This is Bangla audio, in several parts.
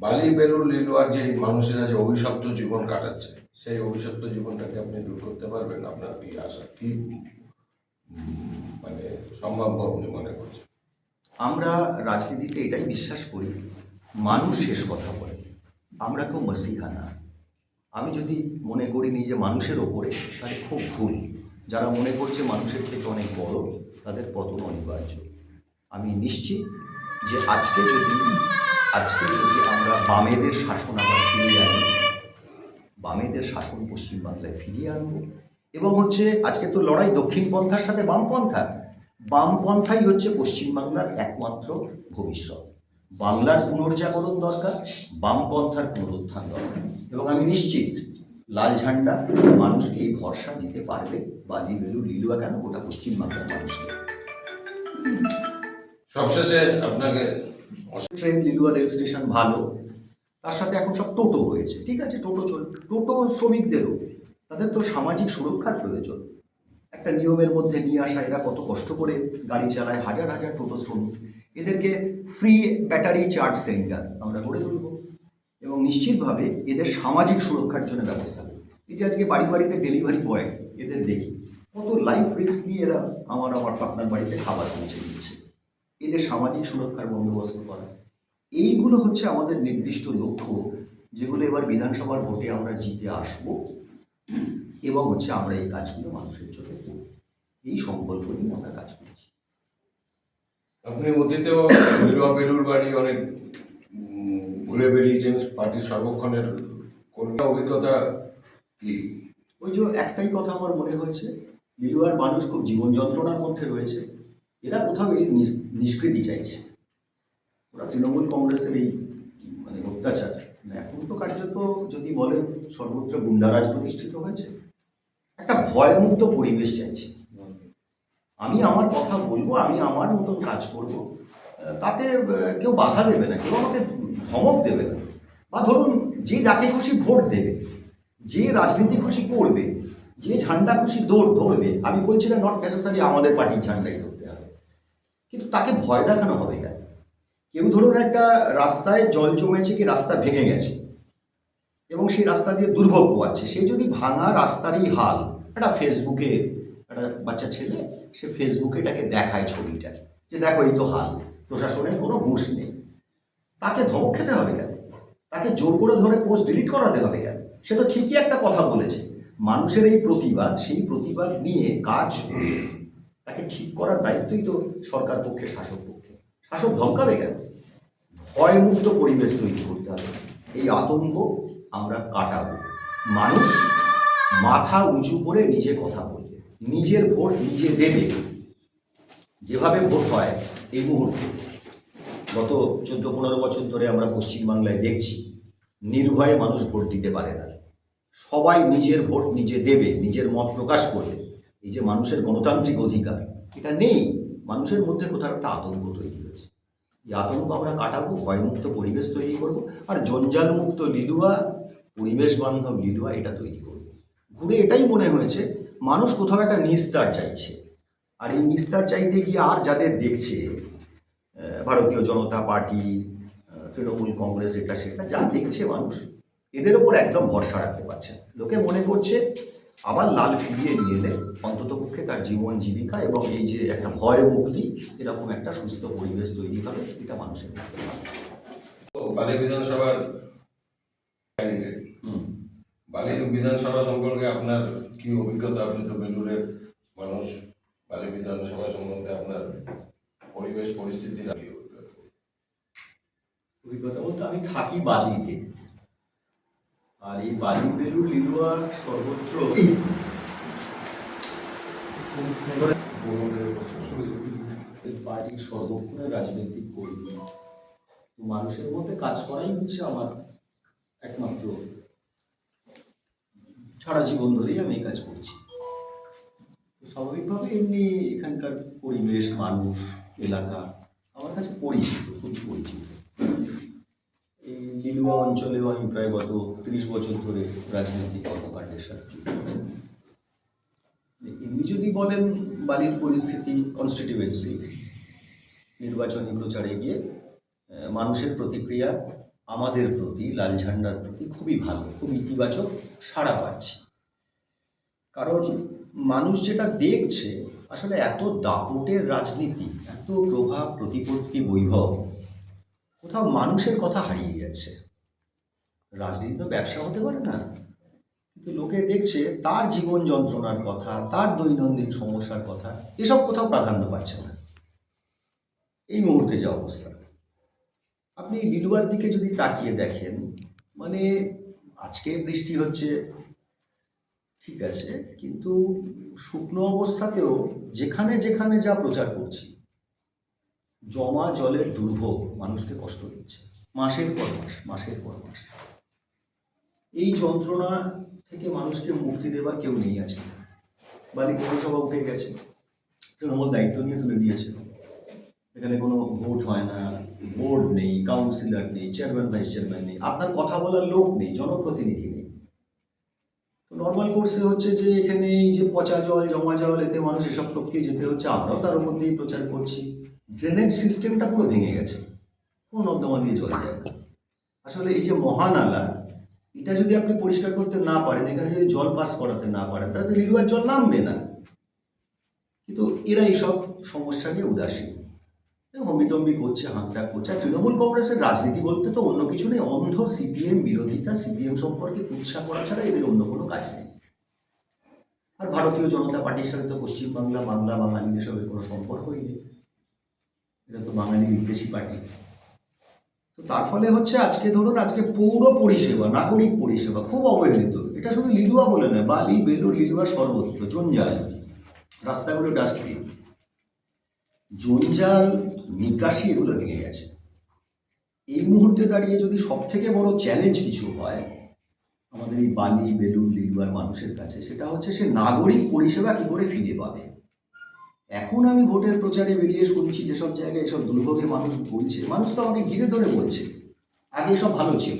বালি বেলুর লিলুয়ার যে মানুষেরা যে অভিশপ্ত জীবন কাটাচ্ছে, সেই অভিশপ্ত জীবনটাকে আপনি দূর করতে পারবেন? আপনার কি আশা, কি মানে সম্ভাব্য আপনি মনে করছেন? আমরা রাজনীতিতে এটাই বিশ্বাস করি, মানুষ শেষ কথা বলে, আমরা কেউ মসিহা না। আমি যদি মনে করি নিজে মানুষের ওপরে, তাহলে খুব ভুল। যারা মনে করছে মানুষের থেকে অনেক বড়, তাদের পতন অনিবার্য। আমি নিশ্চিত যে আজকে যদি আমরা বামেদের শাসন আবার ফিরিয়ে আনি, বামেদের শাসন পশ্চিমবাংলায় ফিরিয়ে আনবো, এবং আজকে তো লড়াই দক্ষিণপন্থার সাথে বামপন্থা। বামপন্থাই হচ্ছে পশ্চিমবাংলার একমাত্র ভবিষ্যৎ। বাংলার পুনর্জাগরণ দরকার, বামপন্থার পুনরুত্থান দরকার, এবং আমি নিশ্চিত লাল ঝান্ডা মানুষকে এই ভরসা দিতে পারবে। বালি বেলু লিলুয়া কেন, গোটা পশ্চিমবাংলার মানুষকে। সবশেষে আপনাকে ট্রেন লিলুয়া রেল স্টেশন ভালো, তার সাথে এখন সব টোটো হয়েছে, ঠিক আছে, টোটো টোটো শ্রমিকদেরও তাদের তো সামাজিক সুরক্ষার প্রয়োজন। একটা নিয়মের মধ্যে নিয়ে আসা, এরা কত কষ্ট করে গাড়ি চালায়, হাজার হাজার টোটো শ্রমিক, এদেরকে ফ্রি ব্যাটারি চার্জ সেন্টার আমরা গড়ে তুলব, এবং নিশ্চিতভাবে এদের সামাজিক সুরক্ষার জন্য ব্যবস্থা করব। এই যে আজকে বাড়ি বাড়িতে ডেলিভারি বয়, এদের দেখি কত লাইফ রিস্ক নিয়ে এরা আমার আপনার বাড়িতে খাবার পৌঁছে দিচ্ছে। এদের সামাজিক সুরক্ষার বন্দোবস্ত করা, এইগুলো হচ্ছে আমাদের নির্দিষ্ট লক্ষ্য, যেগুলো এবার বিধানসভার ভোটে আমরা জিতে আসব, এবং আমরা এই কাজগুলো মানুষের জন্য করব। এই সংকল্প নিয়ে আমরা কাজ করছি। আপনি অতীতেও লিলুয়া বেলুর বাড়ি অনেক ঘুরে বেরিয়েছেন, পার্টির সর্বক্ষণের কোনটা অভিজ্ঞতা কি? ওই যে একটাই কথা আমার মনে হয়েছে, লিলুয়ার মানুষ খুব জীবন যন্ত্রণার মধ্যে রয়েছে, এরা কোথাও এই নিষ্কৃতি চাইছে। ওরা তৃণমূল কংগ্রেসের এই অত্যাচার, এখন তো কার্যত যদি বলেন সর্বত্র গুন্ডারাজ প্রতিষ্ঠিত হয়েছে, একটা ভয়মুক্ত পরিবেশ চাইছে। আমি আমার কথা বলবো, আমি আমার মতন কাজ করব, তাতে কেউ বাধা দেবে না, কেউ আমাকে ধমক দেবে না, বা ধরুন যে যাকে খুশি ভোট দেবে, যে রাজনীতি খুশি করবে, যে ঝান্ডা খুশি ধরবে। আমি বলছি না নট নেসেসারি আমাদের পার্টির ঝান্ডাই ধরতে হবে, কিন্তু তাকে ভয় দেখানো হবে কেন? কেউ ধরুন একটা রাস্তায় জল জমেছে, কি রাস্তা ভেঙে গেছে এবং সেই রাস্তা দিয়ে দুর্ভোগ পোয়াচ্ছে, সে যদি ভাঙা রাস্তারই হাল, একটা ফেসবুকে একটা বাচ্চা ছেলে, সে ফেসবুকে এটাকে দেখায় ছবিটা, যে দেখো এই তো হাল, প্রশাসনের কোনো হুঁশ নেই, তাকে ধমক খেতে হবে কেন? তাকে জোর করে ধরে পোস্ট ডিলিট করাতে হবে কেন? সে তো ঠিকই একটা কথা বলেছে। মানুষের এই প্রতিবাদ, সেই প্রতিবাদ নিয়ে কাজ করে তাকে ঠিক করার দায়িত্বই তো সরকার পক্ষে, শাসক পক্ষে। শাসক ধমকাবে কেন? ভয়মুক্ত পরিবেশ তৈরি করতে হবে, এই আতঙ্ক আমরা কাটাবো। মানুষ মাথা উঁচু করে নিজে কথা বলবে, নিজের ভোট নিজে দেবে। যেভাবে ভোট হয় এই মুহূর্তে, গত 14-15 বছর ধরে আমরা পশ্চিমবাংলায় দেখছি, নির্ভয়ে মানুষ ভোট দিতে পারে না। সবাই নিজের ভোট নিজে দেবে, নিজের মত প্রকাশ করবে। এই যে মানুষের গণতান্ত্রিক অধিকার, এটা নেই, মানুষের মধ্যে কোথাও একটা আতঙ্ক তৈরি হয়েছে। এই আতঙ্ক আমরা কাটাবো, ভয়মুক্ত পরিবেশ তৈরি করব, আর জঞ্জালমুক্ত লিলুয়া, পরিবেশ বান্ধব লিলুয়া এটা তৈরি করব। ঘুরে এটাই মনে হয়েছে, মানুষ কোথাও একটা নিস্তার চাইছে, আর এই নিস্তার চাইতে গিয়ে আর যাদের দেখছে, ভারতীয় জনতা পার্টি, তৃণমূল কংগ্রেস, এটা সেটা যা দেখছে মানুষ, এদের ওপর একদম ভরসা রাখতে পারছে না। লোকে মনে করছে আবার লাল ফিরিয়ে নিয়ে এলে অন্ততপক্ষে তার জীবন জীবিকা এবং এই যে একটা ভয় মুক্তি, এরকম একটা সুস্থ পরিবেশ তৈরি হবে, এটা মানুষের মধ্যে। তো বালি বিধানসভার ক্যান্ডিডেট, বালি বিধানসভা সম্পর্কে আপনার কি অভিজ্ঞতা? আপনি তো বেলুরের মানুষ, বালি বিধানসভা সম্বন্ধে আপনার পরিবেশ পরিস্থিতির কি অভিজ্ঞতা? অভিজ্ঞতা বলতে আমি থাকি বালিতে, আর এই বালি বেলুর লিলুয়া সর্বত্র পার্টির সর্বক্ষণের রাজনৈতিক কর্মী, মানুষের মধ্যে কাজ করাই হচ্ছে আমার একমাত্র, সারা জীবন ধরেই আমি এই কাজ করছি। তো স্বাভাবিকভাবে এমনি এখানকার পরিবেশ, মানুষ, এলাকা আমার কাছে পরিচিত, খুবই পরিচিত। এই লিলুয়া অঞ্চলেও আমি প্রায় গত 30 বছর ধরে রাজনৈতিক কর্মকাণ্ডের সাথে যুক্ত। এমনি যদি বলেন বালির পরিস্থিতি, কনস্টিটিউয়েন্সি নির্বাচনী প্রচারে গিয়ে মানুষের প্রতিক্রিয়া আমাদের প্রতি, লাল ঝান্ডার প্রতি খুবই ভালো, খুব ইতিবাচক সাড়া পাচ্ছি। কারণ মানুষ যেটা দেখছে, আসলে এত দাপটের রাজনীতি, এত প্রভাব প্রতিপত্তি বৈভব, কোথাও মানুষের কথা হারিয়ে যাচ্ছে। রাজনীতি তো ব্যবসা হতে পারে না, কিন্তু লোকে দেখছে তার জীবন যন্ত্রণার কথা, তার দৈনন্দিন সমস্যার কথা, এসব কোথাও প্রাধান্য পাচ্ছে না এই মুহূর্তে যে অবস্থা। আপনি লিলুয়ার দিকে যদি তাকিয়ে দেখেন, মানে আজকে বৃষ্টি হচ্ছে ঠিক আছে, কিন্তু শুকনো অবস্থাতেও যেখানে যেখানে যা প্রচার করছি, জমা জলের দুর্ভোগ মানুষকে কষ্ট দিচ্ছে মাসের পর মাস, মাসের পর মাস। এই যন্ত্রণা থেকে মানুষকে মুক্তি দেবার কেউ নেই আজকে। বালি পৌরসভা উঠে গেছে, তৃণমূল দায়িত্ব নিয়ে তুলে দিয়েছে। এখানে কোনো ভোট হয় না, বোর্ড নেই, কাউন্সিলর নেই, চেয়ারম্যান ভাইস চেয়ারম্যান নেই, আপনার কথা বলার লোক নেই, জনপ্রতিনিধি নেই। তো নর্মাল কোর্সে হচ্ছে যে এখানে এই যে পচা জল, জমা জল, এতে মানুষ এসব টপকে যেতে হচ্ছে, আমরাও তার উপর দিয়েই প্রচার করছি। ড্রেনেজ সিস্টেমটা পুরো ভেঙে গেছে, কোনো নর্দমা দিয়ে চলে যায় না। আসলে এই যে মহানালা, এটা যদি আপনি পরিষ্কার করতে না পারেন, এখানে যদি জল পাস করাতে না পারেন, তাহলে লিলুয়ার জল নামবে না। কিন্তু এরা এইসব সমস্যা নিয়ে উদাসীন, হমিতম্বি করছে, হাঁকডাক করছে। আর তৃণমূল কংগ্রেসের রাজনীতি বলতে তো অন্য কিছু নেই, অন্ধ সিপিএম বিরোধিতা, সিপিএম সম্পর্কে কুৎসা করা ছাড়া এদের অন্য কোনো কাজ নেই। আর ভারতীয় জনতা পার্টির সাথে তো পশ্চিমবাংলা, বাংলা, বাঙালি এসবের কোনো সম্পর্কই নেই। এটা তো বাঙালি বিদ্বেষী পার্টি। তো তার ফলে হচ্ছে আজকে ধরুন, আজকে পৌর পরিষেবা, নাগরিক পরিষেবা খুব অবহেলিত। এটা শুধু লিলুয়া বলে নয়, বালি, বেলুর, লিলুয়া সর্বত্র জঞ্জাল, রাস্তাগুলো ডাস্টবিন, জঞ্জাল, নিকাশি, এগুলো ভেঙে গেছে। এই মুহূর্তে দাঁড়িয়ে যদি সব থেকে বড় চ্যালেঞ্জ কিছু হয় আমাদের এই বালি, বেলুর, লিলুয়ার মানুষের কাছে, সেটা হচ্ছে সে নাগরিক পরিষেবা কি করে ফিরে পাবে। এখন আমি ভোটের প্রচারে বেরিয়ে শুনছি যেসব জায়গায় এসব দুর্ভোগে মানুষ বলছে, মানুষ তো আমাকে ঘিরে ধরে বলছে আগে সব ভালো ছিল,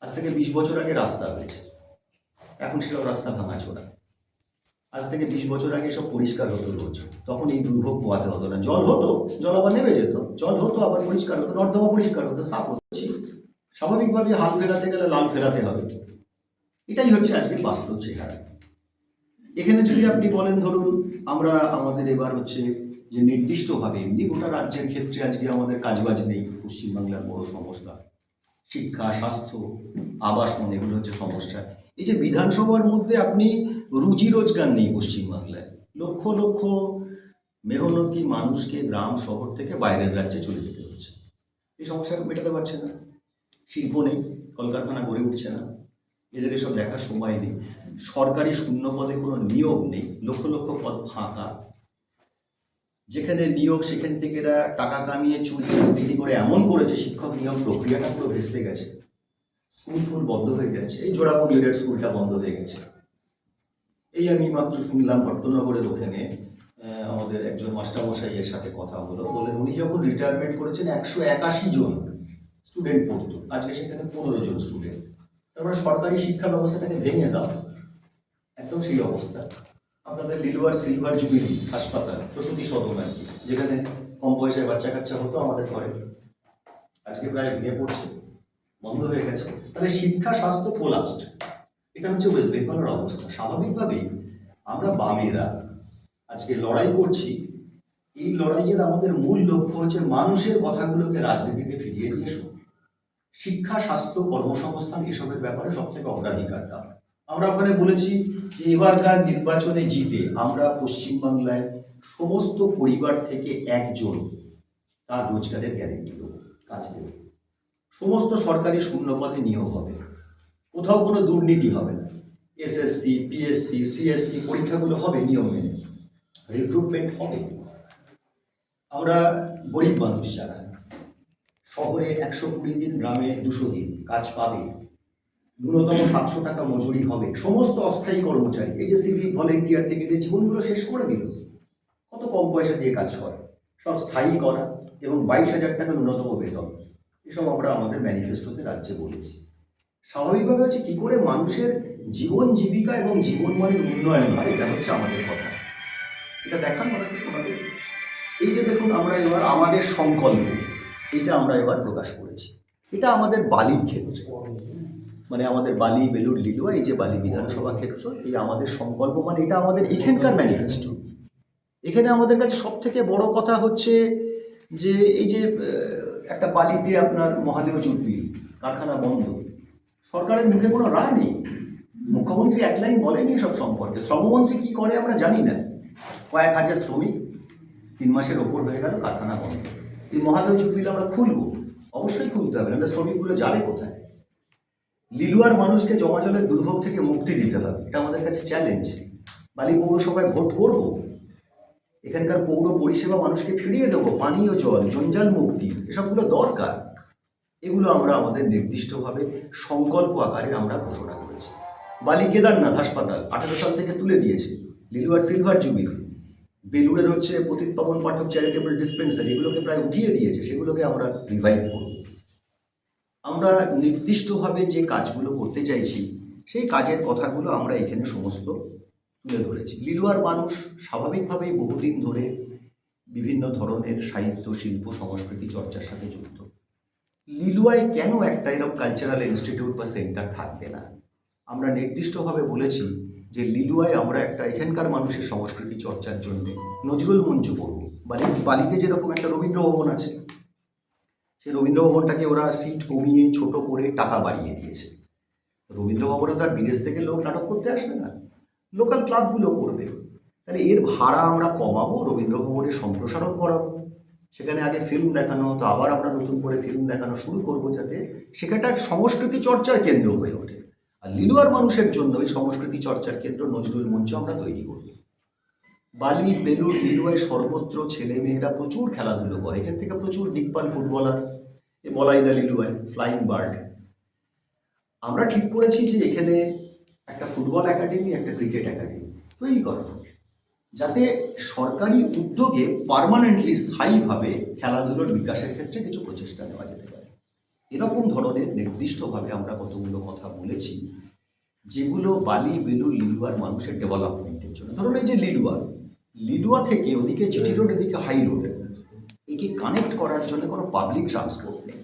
আজ থেকে 20 বছর আগে রাস্তা হয়েছে, এখন সেসব রাস্তা ভাঙাচোরা। আজ থেকে 20 বছর আগে সব পরিষ্কার হতো রোজ, তখন এই দুর্ভোগ পোয়াতে হতো না। জল হতো, জল আবার নেমে যেত, জল হতো আবার পরিষ্কার হতো, নর্দমা পরিষ্কার হতো, সাফ হচ্ছে। স্বাভাবিকভাবে হাল ফেরাতে গেলে লাল ফেরাতে হবে, এটাই হচ্ছে আজকে বাস্তব চেহারা। এখানে যদি আপনি বলেন, ধরুন আমরা আমাদের এবার হচ্ছে যে নির্দিষ্টভাবে এমনি গোটা রাজ্যের ক্ষেত্রে আজকে আমাদের কাজবাজ নেই, পশ্চিমবাংলার বড় সমস্যা শিক্ষা, স্বাস্থ্য, আবাসন, এগুলো হচ্ছে সমস্যা। এই যে বিধানসভার মধ্যে আপনি রুজি রোজগার নেই পশ্চিমবাংলায়, লক্ষ লক্ষ মেহনতি মানুষকে গ্রাম শহর থেকে বাইরের রাজ্যে চলে যেতে হচ্ছে, এই সমস্যা মেটাতে পারছে না। শিল্প নেই, কলকারখানা গড়ে উঠছে না, এদের এসব দেখার সময় নেই। সরকারি শূন্য পদে কোনো নিয়োগ নেই, লক্ষ লক্ষ পদ ফাঁকা। যেখানে নিয়োগ সেখান থেকে এরা টাকা কামিয়ে চুরি বিক্রি করে এমন করেছে, শিক্ষক নিয়োগ প্রক্রিয়াটা পুরো ভেস্তে গেছে, স্কুল ফুল বন্ধ হয়ে গেছে। এই জোড়াপুর লিডার স্কুলটা বন্ধ হয়ে গেছে। এই আমি মাত্র শুনলাম ভট্টনগরের ওখানে আমাদের একজন মাস্টারমশাইয়ের সাথে কথা হলো, বলেন উনি যখন রিটায়ারমেন্ট করেছেন 181 জন স্টুডেন্ট পড়তো, আজকে সেখানে 15 জন স্টুডেন্ট। তারপরে সরকারি শিক্ষা ব্যবস্থাটাকে ভেঙে দাও, একদম সেই অবস্থা। আপনাদের লিলুয়ার সিলভার জুবিলি হাসপাতাল, প্রসূতি সদন আর কি, যেখানে কম বয়সের বাচ্চা কাচ্চা হতো আমাদের ঘরে, আজকে প্রায় ভেঙে পড়ছে, বন্ধ হয়ে গেছে। তাহলে শিক্ষা, স্বাস্থ্য কোলাপসড। এটা হচ্ছে ওয়েস্ট বেঙ্গলের অবস্থা। স্বাভাবিকভাবেই আমরা বামেরা আজকে লড়াই করছি, এই লড়াইয়ের আমাদের মূল লক্ষ্য হচ্ছে মানুষের কথাগুলোকে রাজনীতিতে ফিরিয়ে নিয়ে এসো, শিক্ষা, স্বাস্থ্য, কর্মসংস্থান, এসবের ব্যাপারে সব থেকে অগ্রাধিকার দাও। আমরা ওখানে বলেছি যে এবারকার নির্বাচনে জিতে আমরা পশ্চিমবাংলায় সমস্ত পরিবার থেকে একজন তার রোজগারের গ্যারেন্টি দেবো, কাজ দেবে, সমস্ত সরকারি শূন্য পদে নিয়োগ হবে, কোথাও কোনো দুর্নীতি হবে না, এসএসসি, পিএসসি, সিএসসি পরীক্ষাগুলো হবে নিয়ম মেনে, রিক্রুটমেন্ট হবে। আমরা গরিব মানুষ যারা শহরে 120 দিন, গ্রামে 200 দিন কাজ পাবে, ন্যূনতম 700 টাকা মজুরি হবে, সমস্ত অস্থায়ী কর্মচারী, এই যে সিভিক ভলেন্টিয়ার থেকে যে জীবনগুলো শেষ করে দিল, কত কম পয়সা দিয়ে কাজ করে, সব স্থায়ী করা, এবং 22,000 টাকা ন্যূনতম বেতন, এসব আমরা আমাদের ম্যানিফেস্টোতে রাজ্যে বলেছি। স্বাভাবিকভাবে হচ্ছে কী করে মানুষের জীবন জীবিকা এবং জীবনমানের উন্নয়ন হয়, এটা হচ্ছে আমাদের কথা। এটা দেখান আমাদের। এই যে দেখুন, আমরা এবার আমাদের সংকল্প, এটা আমরা এবার প্রকাশ করেছি। এটা আমাদের বালির ক্ষেত্রে, মানে আমাদের বালি বেলুর লিলুয়া, এই যে বালি বিধানসভা ক্ষেত্র, এই আমাদের সংকল্প, মানে এটা আমাদের এখানকার ম্যানিফেস্টো। এখানে আমাদের কাছে সব থেকে বড় কথা হচ্ছে যে এই যে একটা বালিতে আপনার মহাদেব জুট মিল কারখানা বন্ধ, সরকারের মুখে কোনো রায় নেই, মুখ্যমন্ত্রী এক লাইন বলেনি এসব সম্পর্কে, শ্রমমন্ত্রী কি করে আমরা জানি না। কয়েক হাজার শ্রমিক 3 মাসের ওপর হয়ে গেল, কারখানা বন্ধ। এই মহাদেব জুট মিল আমরা খুলবো, অবশ্যই খুলতে হবে, নাহলে শ্রমিকগুলো যাবে কোথায়? লিলুয়ার মানুষকে জমা জলের দুর্ভোগ থেকে মুক্তি দিতে হবে, এটা আমাদের কাছে চ্যালেঞ্জ। বালি পৌরসভায় ভোট করব, এখানকার পৌর পরিষেবা মানুষকে ফিরিয়ে দেবো, পানীয় জল, জঞ্জাল মুক্তি, এসবগুলো দরকার। এগুলো আমরা আমাদের নির্দিষ্টভাবে সংকল্প আকারে আমরা ঘোষণা করেছি। বালি কেদারনাথ হাসপাতাল 18 সাল থেকে তুলে দিয়েছে, লিলুয়ার সিলভার জুবিলি, বেলুড়ের হচ্ছে পতিত পাবন পাঠক চ্যারিটেবল ডিসপেন্সারি, এগুলোকে প্রায় উঠিয়ে দিয়েছে, সেগুলোকে আমরা রিভাইভ করব। আমরা নির্দিষ্টভাবে যে কাজগুলো করতে চাইছি সেই কাজের কথাগুলো আমরা এখানে সমস্ত তুলে ধরেছি। লিলুয়ার মানুষ স্বাভাবিকভাবেই বহুদিন ধরে বিভিন্ন ধরনের সাহিত্য, শিল্প, সংস্কৃতি চর্চার সাথে যুক্ত। লিলুয়ায় কেন একটা এরকম কালচারাল ইনস্টিটিউট বা সেন্টার থাকবে না? আমরা নির্দিষ্টভাবে বলেছি যে লিলুয়ায় আমরা একটা এখানকার মানুষের সংস্কৃতি চর্চার জন্য নজরুল মঞ্চ করব। বালিতে যেরকম একটা রবীন্দ্র ভবন আছে, সেই রবীন্দ্র ভবনটাকে ওরা সিট কমিয়ে ছোট করে টাকা বাড়িয়ে দিয়েছে। রবীন্দ্র ভবনে তো আর বিদেশ থেকে লোক নাটক করতে আসবে না, লোকাল ক্লাবগুলো করবে। তাহলে এর ভাড়া আমরা কমাবো, রবীন্দ্র ভবনের সম্প্রসারণ করাবো। সেখানে আগে ফিল্ম দেখানো হতো, আবার আমরা নতুন করে ফিল্ম দেখানো শুরু করব, যাতে সেখানটা সংস্কৃতি চর্চার কেন্দ্র হয়ে ওঠে। আর লিলুয়ার মানুষের জন্য এই সংস্কৃতি চর্চার কেন্দ্র নজরুল মঞ্চ আমরা তৈরি করব। বালি, বেলুড়, লিলুয়ায় সর্বত্র ছেলে মেয়েরা প্রচুর খেলাধুলো করে, এখান থেকে প্রচুর দিকপাল ফুটবলার, এ বলাইদা লিলুয়ায় ফ্লাইং বার্ড। আমরা ঠিক করেছি যে এখানে একটা ফুটবল একাডেমি, একটা ক্রিকেট একাডেমি তৈরি করা হবে, যাতে সরকারি উদ্যোগে পার্মানেন্টলি, স্থায়ীভাবে খেলাধুলোর বিকাশের ক্ষেত্রে কিছু প্রচেষ্টা নেওয়া যেতে পারে। এরকম ধরনের নির্দিষ্টভাবে আমরা কতগুলো কথা বলেছি, যেগুলো বালি, বেলুড়, লিলুয়ার মানুষের ডেভেলপমেন্টের জন্য। ধরুন এই যে লিলুয়া থেকে ওদিকে জিটি রোড, এদিকে হাই রোড, একে কানেক্ট করার জন্য কোনো পাবলিক ট্রান্সপোর্ট নেই।